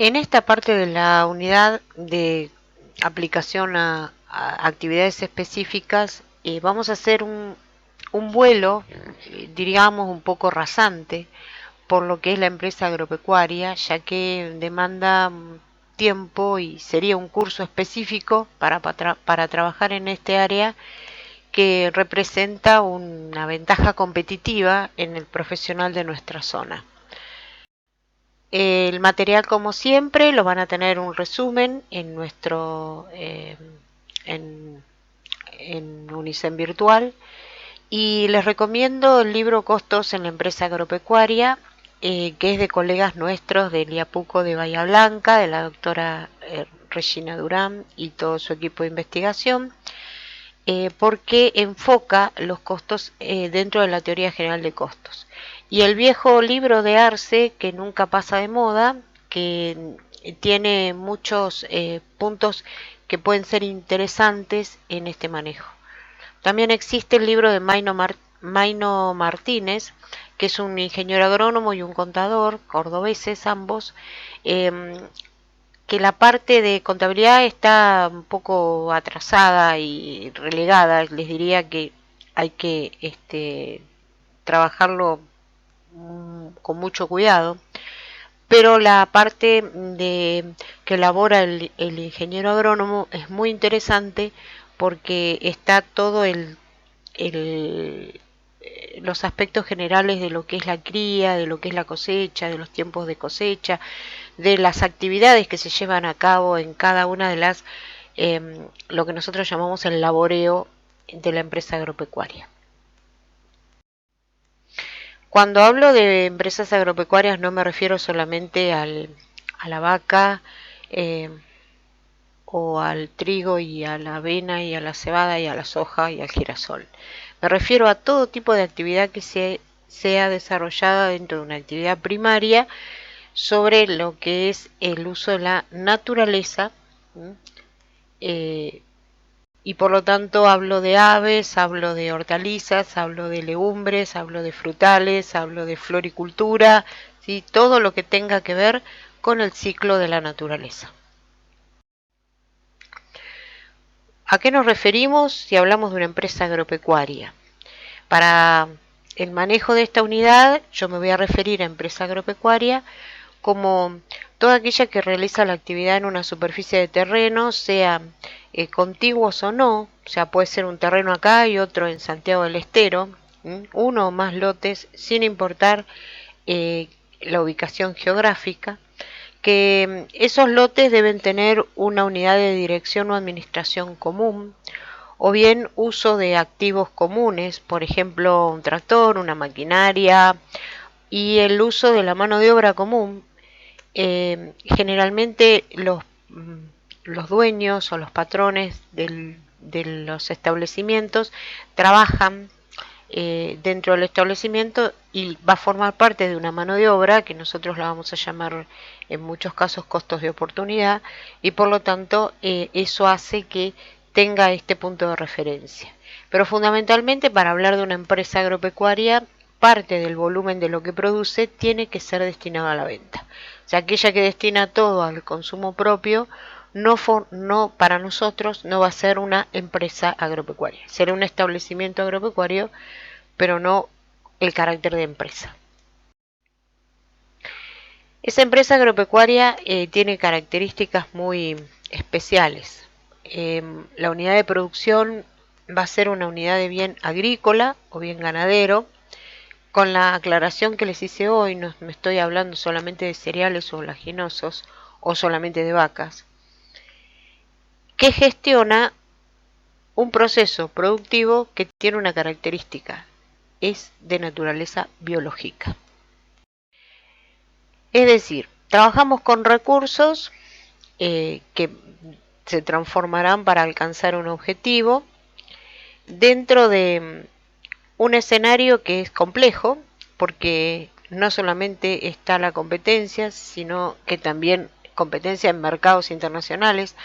En esta parte de la unidad de aplicación a actividades específicas, vamos a hacer un vuelo, diríamos, un poco rasante por lo que es la empresa agropecuaria, ya que demanda tiempo y sería un curso específico para trabajar en este área que representa una ventaja competitiva en el profesional de nuestra zona. El material, como siempre, lo van a tener un resumen en nuestro en Unicen Virtual, y les recomiendo el libro Costos en la empresa agropecuaria, que es de colegas nuestros del IAPUCO de Bahía Blanca, de la doctora Regina Durán y todo su equipo de investigación, porque enfoca los costos dentro de la teoría general de costos. Y el viejo libro de Arce, que nunca pasa de moda, que tiene muchos puntos que pueden ser interesantes en este manejo. También existe el libro de Maino Martínez, que es un ingeniero agrónomo y un contador, cordobeses ambos, que la parte de contabilidad está un poco atrasada y relegada. Les diría que hay que trabajarlo con mucho cuidado, pero la parte que elabora el ingeniero agrónomo es muy interesante porque está todo los aspectos generales de lo que es la cría, de lo que es la cosecha, de los tiempos de cosecha, de las actividades que se llevan a cabo en cada una de las, lo que nosotros llamamos el laboreo de la empresa agropecuaria. Cuando hablo de empresas agropecuarias no me refiero solamente a la vaca o al trigo y a la avena y a la cebada y a la soja y al girasol. Me refiero a todo tipo de actividad que sea desarrollada dentro de una actividad primaria sobre lo que es el uso de la naturaleza, y por lo tanto hablo de aves, hablo de hortalizas, hablo de legumbres, hablo de frutales, hablo de floricultura, ¿sí? Todo lo que tenga que ver con el ciclo de la naturaleza. ¿A qué nos referimos si hablamos de una empresa agropecuaria? Para el manejo de esta unidad yo me voy a referir a empresa agropecuaria como toda aquella que realiza la actividad en una superficie de terreno, sea contiguos o no, o sea, puede ser un terreno acá y otro en Santiago del Estero, uno o más lotes, sin importar la ubicación geográfica, que esos lotes deben tener una unidad de dirección o administración común, o bien uso de activos comunes, por ejemplo, un tractor, una maquinaria, y el uso de la mano de obra común. Generalmente los dueños o los patrones de los establecimientos trabajan dentro del establecimiento y va a formar parte de una mano de obra que nosotros la vamos a llamar en muchos casos costos de oportunidad, y por lo tanto eso hace que tenga este punto de referencia. Pero fundamentalmente, para hablar de una empresa agropecuaria, parte del volumen de lo que produce tiene que ser destinado a la venta. O sea, aquella que destina todo al consumo propio, no para nosotros no va a ser una empresa agropecuaria. Será un establecimiento agropecuario, pero no el carácter de empresa. Esa empresa agropecuaria tiene características muy especiales. La unidad de producción va a ser una unidad de bien agrícola o bien ganadero, con la aclaración que les hice hoy. No me estoy hablando solamente de cereales o oleaginosos o solamente de vacas, que gestiona un proceso productivo que tiene una característica: es de naturaleza biológica. Es decir, trabajamos con recursos que se transformarán para alcanzar un objetivo dentro de un escenario que es complejo, porque no solamente está la competencia, sino que también competencia en mercados internacionales,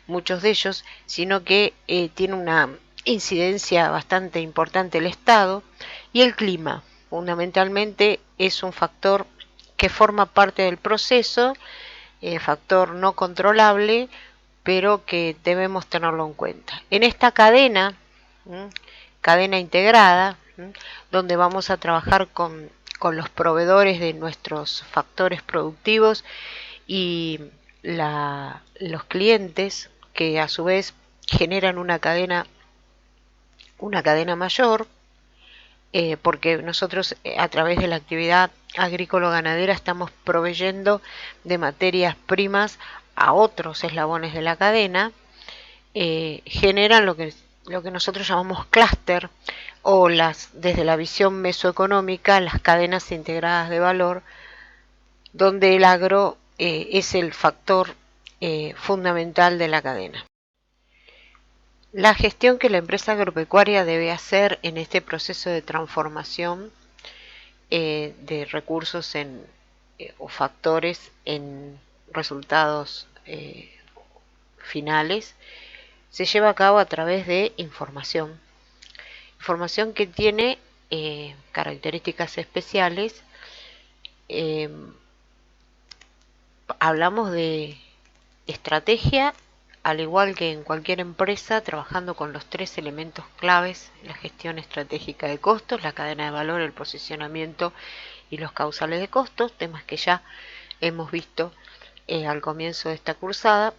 muchos de ellos, sino que tiene una incidencia bastante importante el Estado, y el clima fundamentalmente es un factor que forma parte del proceso factor no controlable, pero que debemos tenerlo en cuenta. En esta cadena, cadena integrada, donde vamos a trabajar con los proveedores de nuestros factores productivos y los clientes, que a su vez generan una cadena mayor, porque nosotros a través de la actividad agrícola-ganadera estamos proveyendo de materias primas a otros eslabones de la cadena, generan lo que nosotros llamamos clúster, o desde la visión mesoeconómica, las cadenas integradas de valor, donde el agro es el factor fundamental de la cadena. La gestión que la empresa agropecuaria debe hacer en este proceso de transformación de recursos o factores en resultados finales se lleva a cabo a través de información que tiene características especiales. Hablamos de estrategia, al igual que en cualquier empresa, trabajando con los 3 elementos claves: la gestión estratégica de costos, la cadena de valor, el posicionamiento y los causales de costos, temas que ya hemos visto al comienzo de esta cursada.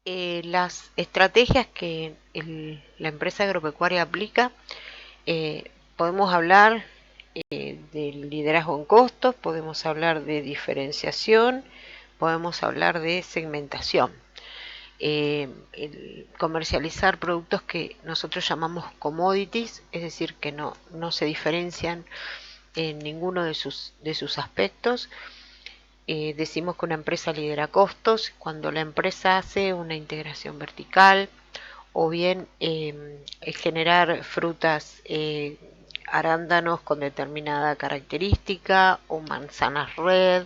Las estrategias que la empresa agropecuaria aplica, podemos hablar del liderazgo en costos, podemos hablar de diferenciación, podemos hablar de segmentación. Comercializar productos que nosotros llamamos commodities, es decir, que no se diferencian en ninguno de sus aspectos. Decimos que una empresa lidera costos cuando la empresa hace una integración vertical, o bien generar frutas, arándanos con determinada característica, o manzanas red,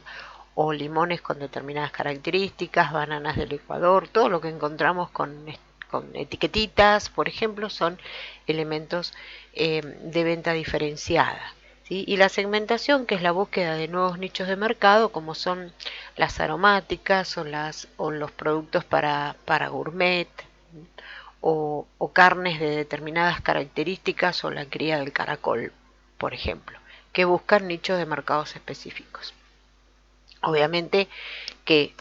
o limones con determinadas características, bananas del Ecuador. Todo lo que encontramos con etiquetitas, por ejemplo, son elementos de venta diferenciada, ¿sí? Y la segmentación, que es la búsqueda de nuevos nichos de mercado, como son las aromáticas o los productos para gourmet, o carnes de determinadas características, o la cría del caracol, por ejemplo, que buscan nichos de mercados específicos. Obviamente que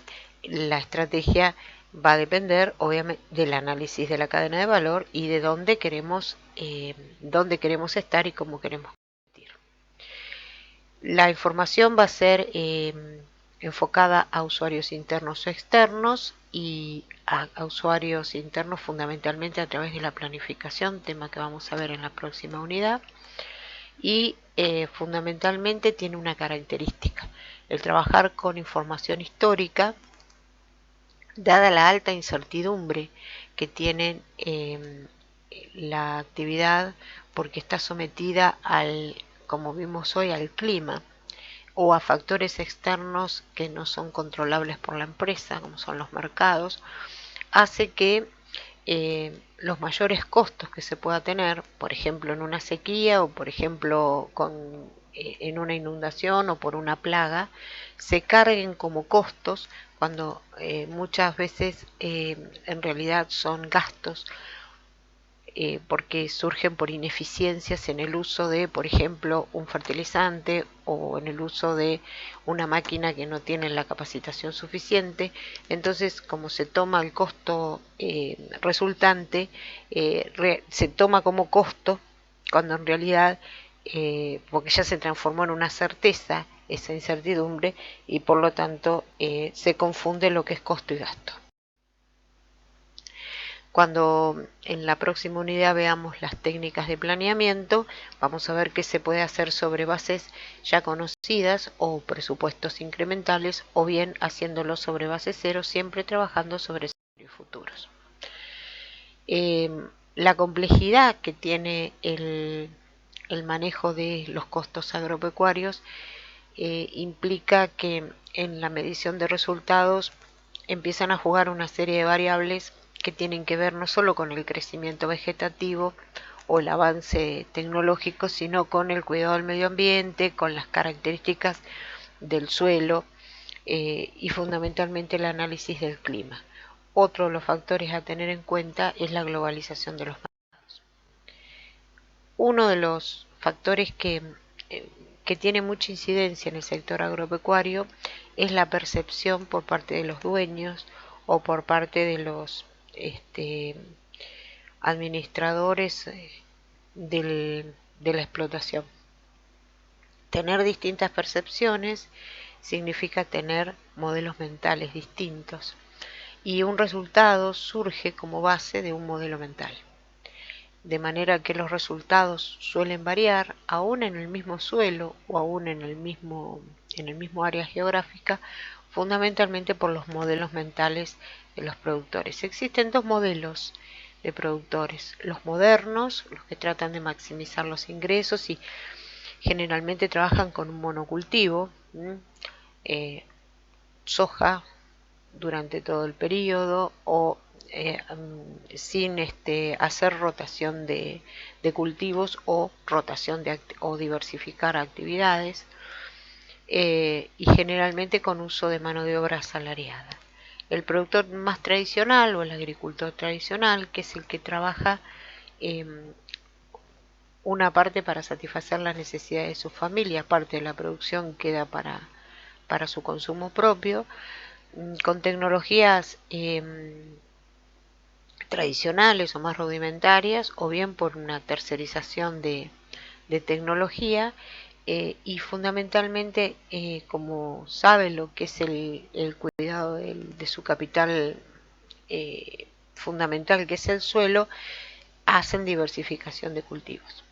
la estrategia va a depender, obviamente, del análisis de la cadena de valor y de dónde queremos estar y cómo queremos competir. La información va a ser enfocada a usuarios internos o externos, y a usuarios internos fundamentalmente a través de la planificación, tema que vamos a ver en la próxima unidad. Y fundamentalmente tiene una característica: el trabajar con información histórica, dada la alta incertidumbre que tiene la actividad, porque está sometida como vimos hoy, al clima, o a factores externos que no son controlables por la empresa, como son los mercados, hace que los mayores costos que se pueda tener, por ejemplo en una sequía, o por ejemplo en una inundación, o por una plaga, se carguen como costos, cuando muchas veces en realidad son gastos, porque surgen por ineficiencias en el uso de, por ejemplo, un fertilizante, o en el uso de una máquina que no tiene la capacitación suficiente. Entonces, como se toma el costo resultante, se toma como costo, cuando en realidad, porque ya se transformó en una certeza esa incertidumbre, y por lo tanto se confunde lo que es costo y gasto. Cuando en la próxima unidad veamos las técnicas de planeamiento, vamos a ver qué se puede hacer sobre bases ya conocidas o presupuestos incrementales, o bien haciéndolo sobre base cero, siempre trabajando sobre escenarios futuros. La complejidad que tiene el manejo de los costos agropecuarios implica que en la medición de resultados empiezan a jugar una serie de variables que tienen que ver no solo con el crecimiento vegetativo o el avance tecnológico, sino con el cuidado del medio ambiente, con las características del suelo, y fundamentalmente el análisis del clima. Otro de los factores a tener en cuenta es la globalización de los mercados. Uno de los factores que tiene mucha incidencia en el sector agropecuario es la percepción por parte de los dueños o por parte de los administradores de la explotación. Tener distintas percepciones significa tener modelos mentales distintos y un resultado surge como base de un modelo mental. De manera que los resultados suelen variar aún en el mismo suelo o aún en el mismo área geográfica, fundamentalmente por los modelos mentales de los productores. Existen dos modelos de productores: los modernos, los que tratan de maximizar los ingresos y generalmente trabajan con un monocultivo, soja durante todo el periodo o sin hacer rotación de cultivos o rotación o diversificar actividades, y generalmente con uso de mano de obra asalariada. El productor más tradicional o el agricultor tradicional, que es el que trabaja una parte para satisfacer las necesidades de su familia, parte de la producción queda para su consumo propio, con tecnologías tradicionales o más rudimentarias, o bien por una tercerización de tecnología, y fundamentalmente, como sabe lo que es el cuidado de su capital fundamental, que es el suelo, hacen diversificación de cultivos.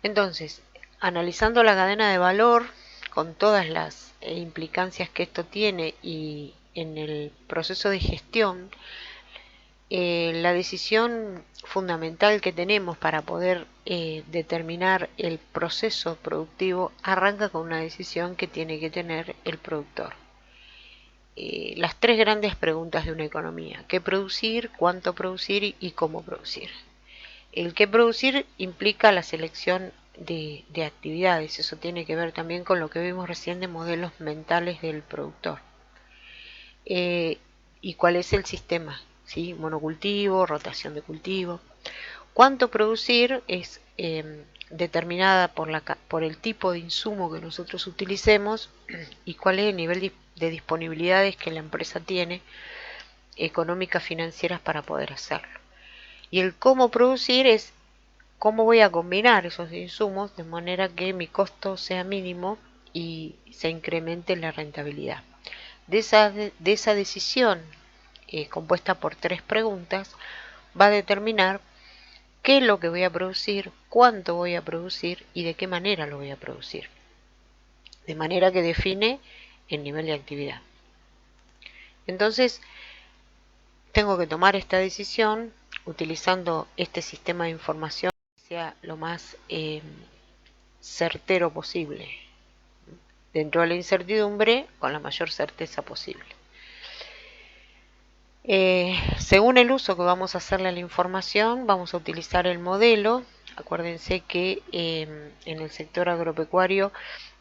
Entonces, analizando la cadena de valor con todas las implicancias que esto tiene y en el proceso de gestión, la decisión fundamental que tenemos para poder determinar el proceso productivo arranca con una decisión que tiene que tener el productor. Las tres grandes preguntas de una economía: qué producir, cuánto producir y cómo producir. El qué producir implica la selección de actividades. Eso tiene que ver también con lo que vimos recién de modelos mentales del productor. Y cuál es el sistema, ¿sí? Monocultivo, rotación de cultivo. Cuánto producir es determinada por el tipo de insumo que nosotros utilicemos y cuál es el nivel de disponibilidades que la empresa tiene, económicas, financieras, para poder hacerlo. Y el cómo producir es cómo voy a combinar esos insumos de manera que mi costo sea mínimo y se incremente la rentabilidad. De esa decisión, compuesta por tres preguntas, va a determinar qué es lo que voy a producir, cuánto voy a producir y de qué manera lo voy a producir. De manera que define el nivel de actividad. Entonces, tengo que tomar esta decisión utilizando este sistema de información que sea lo más certero posible, dentro de la incertidumbre con la mayor certeza posible. Según el uso que vamos a hacerle a la información, vamos a utilizar el modelo. Acuérdense que en el sector agropecuario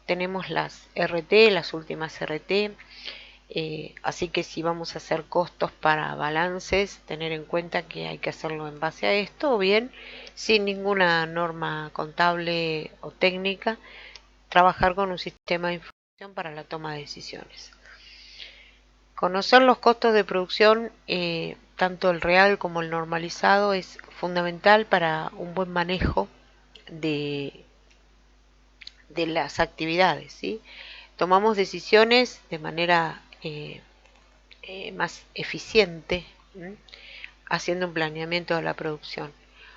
tenemos las RT, las últimas RT, así que si vamos a hacer costos para balances, tener en cuenta que hay que hacerlo en base a esto, o bien sin ninguna norma contable o técnica, trabajar con un sistema de información para la toma de decisiones. Conocer los costos de producción, tanto el real como el normalizado, es fundamental para un buen manejo de las actividades, ¿sí? Tomamos decisiones de manera más eficiente, haciendo un planeamiento de la producción.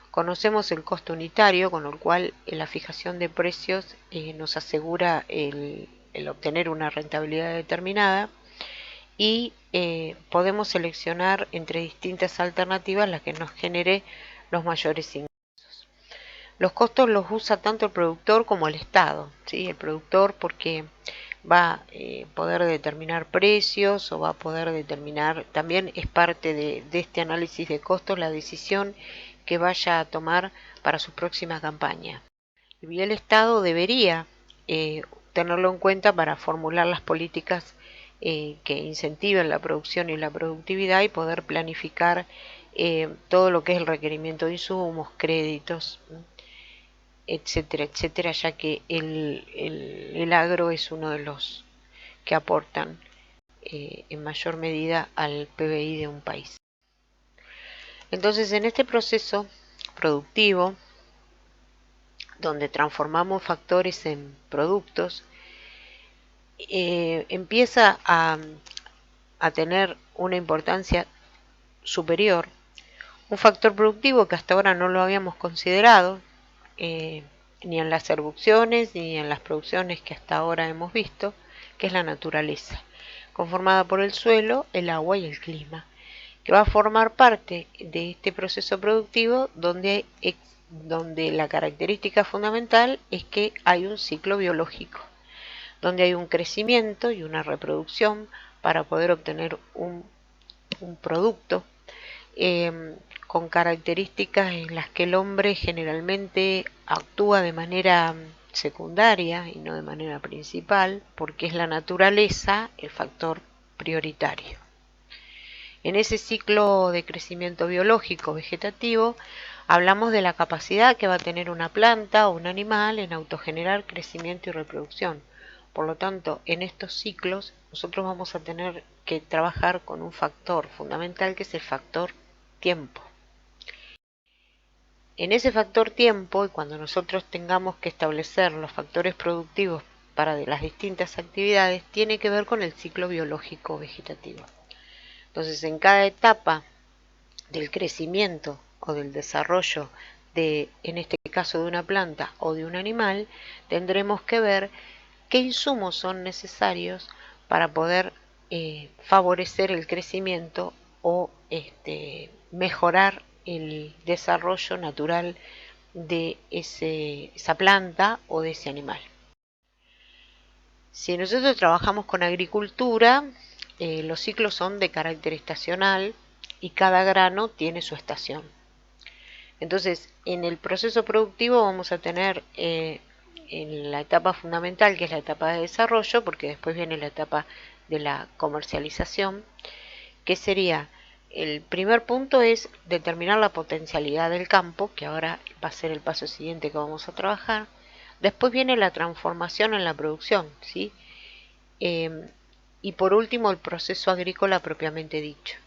Conocemos el costo unitario, con el cual la fijación de precios nos asegura el obtener una rentabilidad determinada, y podemos seleccionar entre distintas alternativas la que nos genere los mayores ingresos. Los costos los usa tanto el productor como el Estado, ¿sí? El productor porque va a poder determinar precios, o va a poder determinar, también es parte de este análisis de costos, la decisión que vaya a tomar para su próxima campaña. Y el Estado debería tenerlo en cuenta para formular las políticas que incentiven la producción y la productividad y poder planificar todo lo que es el requerimiento de insumos, créditos, etcétera, etcétera, ya que el agro es uno de los que aportan en mayor medida al PBI de un país. Entonces, en este proceso productivo, donde transformamos factores en productos, empieza a tener una importancia superior un factor productivo que hasta ahora no lo habíamos considerado, ni en las producciones ni en las producciones que hasta ahora hemos visto, que es la naturaleza, conformada por el suelo, el agua y el clima, que va a formar parte de este proceso productivo donde la característica fundamental es que hay un ciclo biológico, donde hay un crecimiento y una reproducción para poder obtener un producto con características en las que el hombre generalmente actúa de manera secundaria y no de manera principal, porque es la naturaleza el factor prioritario. En ese ciclo de crecimiento biológico vegetativo hablamos de la capacidad que va a tener una planta o un animal en autogenerar crecimiento y reproducción. Por lo tanto, en estos ciclos nosotros vamos a tener que trabajar con un factor fundamental que es el factor tiempo. En ese factor tiempo, y cuando nosotros tengamos que establecer los factores productivos para las distintas actividades, tiene que ver con el ciclo biológico vegetativo. Entonces, en cada etapa del crecimiento o del desarrollo de, en este caso, de una planta o de un animal, tendremos que ver qué insumos son necesarios para poder favorecer el crecimiento o mejorar el desarrollo natural de esa planta o de ese animal. Si nosotros trabajamos con agricultura, los ciclos son de carácter estacional y cada grano tiene su estación. Entonces, en el proceso productivo vamos a tener en la etapa fundamental, que es la etapa de desarrollo, porque después viene la etapa de la comercialización, que sería, el primer punto es determinar la potencialidad del campo, que ahora va a ser el paso siguiente que vamos a trabajar. Después viene la transformación en la producción, ¿sí? Y por último el proceso agrícola propiamente dicho.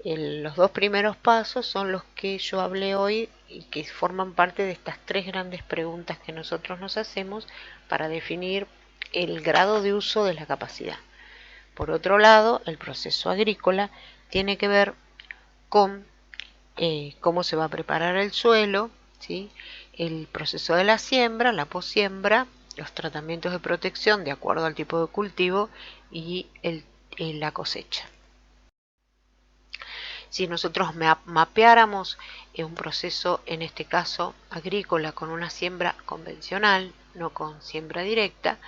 Los dos primeros pasos son los que yo hablé hoy y que forman parte de estas tres grandes preguntas que nosotros nos hacemos para definir el grado de uso de la capacidad. Por otro lado, el proceso agrícola tiene que ver con cómo se va a preparar el suelo, ¿sí? El proceso de la siembra, la posiembra, los tratamientos de protección de acuerdo al tipo de cultivo y la cosecha. Si nosotros mapeáramos un proceso, en este caso agrícola, con una siembra convencional, no con siembra directa,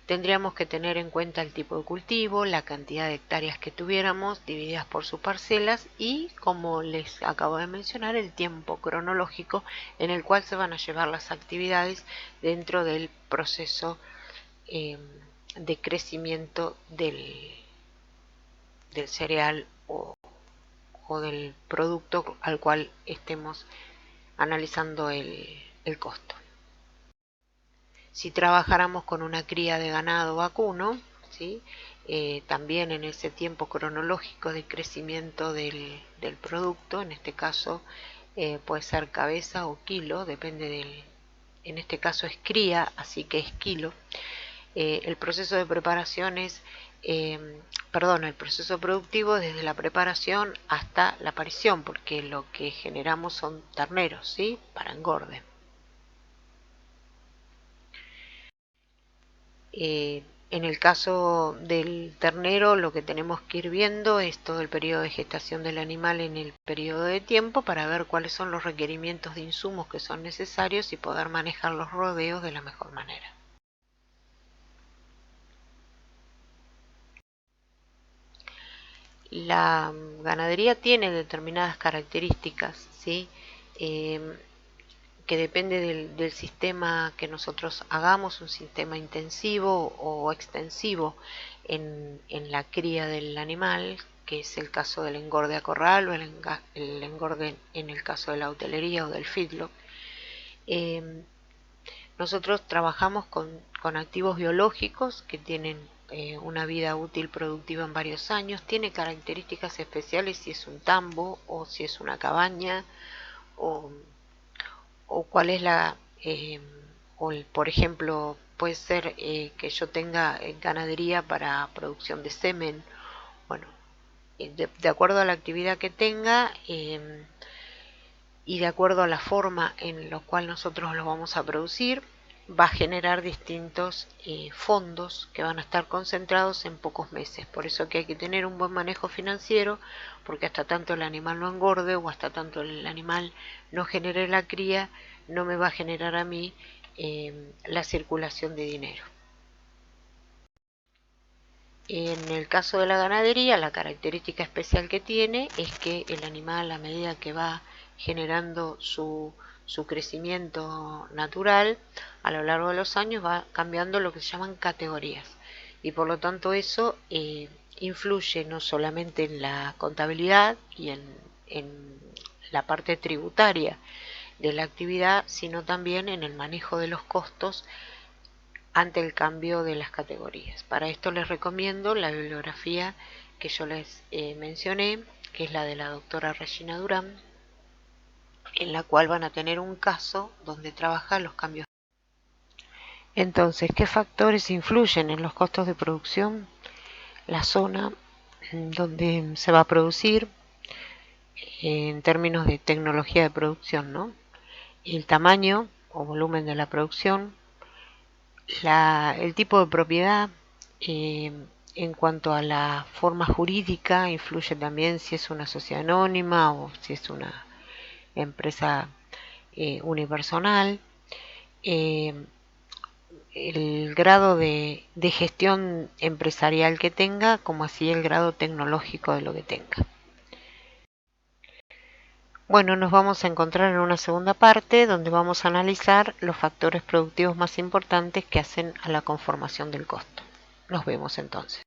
tendríamos que tener en cuenta el tipo de cultivo, la cantidad de hectáreas que tuviéramos divididas por sus parcelas y, como les acabo de mencionar, el tiempo cronológico en el cual se van a llevar las actividades dentro del proceso de crecimiento del cereal o del producto al cual estemos analizando el costo. Si trabajáramos con una cría de ganado vacuno, ¿sí? También en ese tiempo cronológico de crecimiento del producto, en este caso puede ser cabeza o kilo, depende en este caso es cría, así que es kilo. El proceso de preparación es, el proceso productivo desde la preparación hasta la aparición, porque lo que generamos son terneros, ¿sí? Para engorde. En el caso del ternero, lo que tenemos que ir viendo es todo el periodo de gestación del animal en el periodo de tiempo para ver cuáles son los requerimientos de insumos que son necesarios y poder manejar los rodeos de la mejor manera. La ganadería tiene determinadas características, ¿sí? Que que depende del sistema que nosotros hagamos, un sistema intensivo o extensivo en la cría del animal, que es el caso del engorde a corral o el engorde en el caso de la hotelería o del feedlot. Nosotros trabajamos con activos biológicos que tienen una vida útil productiva en varios años, tiene características especiales si es un tambo o si es una cabaña o, o cuál es por ejemplo, puede ser que yo tenga ganadería para producción de semen. Bueno, de acuerdo a la actividad que tenga y de acuerdo a la forma en la cual nosotros lo vamos a producir, va a generar distintos fondos que van a estar concentrados en pocos meses. Por eso que hay que tener un buen manejo financiero, porque hasta tanto el animal no engorde o hasta tanto el animal no genere la cría, no me va a generar a mí la circulación de dinero. En el caso de la ganadería, la característica especial que tiene es que el animal, a medida que va generando su crecimiento natural, a lo largo de los años va cambiando lo que se llaman categorías. Y por lo tanto eso influye no solamente en la contabilidad y en la parte tributaria de la actividad, sino también en el manejo de los costos ante el cambio de las categorías. Para esto les recomiendo la bibliografía que yo les mencioné, que es la de la doctora Regina Durán, en la cual van a tener un caso donde trabaja los cambios. Entonces, ¿qué factores influyen en los costos de producción? La zona donde se va a producir, en términos de tecnología de producción, ¿no? El tamaño o volumen de la producción, el tipo de propiedad, en cuanto a la forma jurídica, influye también si es una sociedad anónima o si es una empresa unipersonal, el grado de gestión empresarial que tenga, como así el grado tecnológico de lo que tenga. Bueno, nos vamos a encontrar en una segunda parte donde vamos a analizar los factores productivos más importantes que hacen a la conformación del costo. Nos vemos entonces.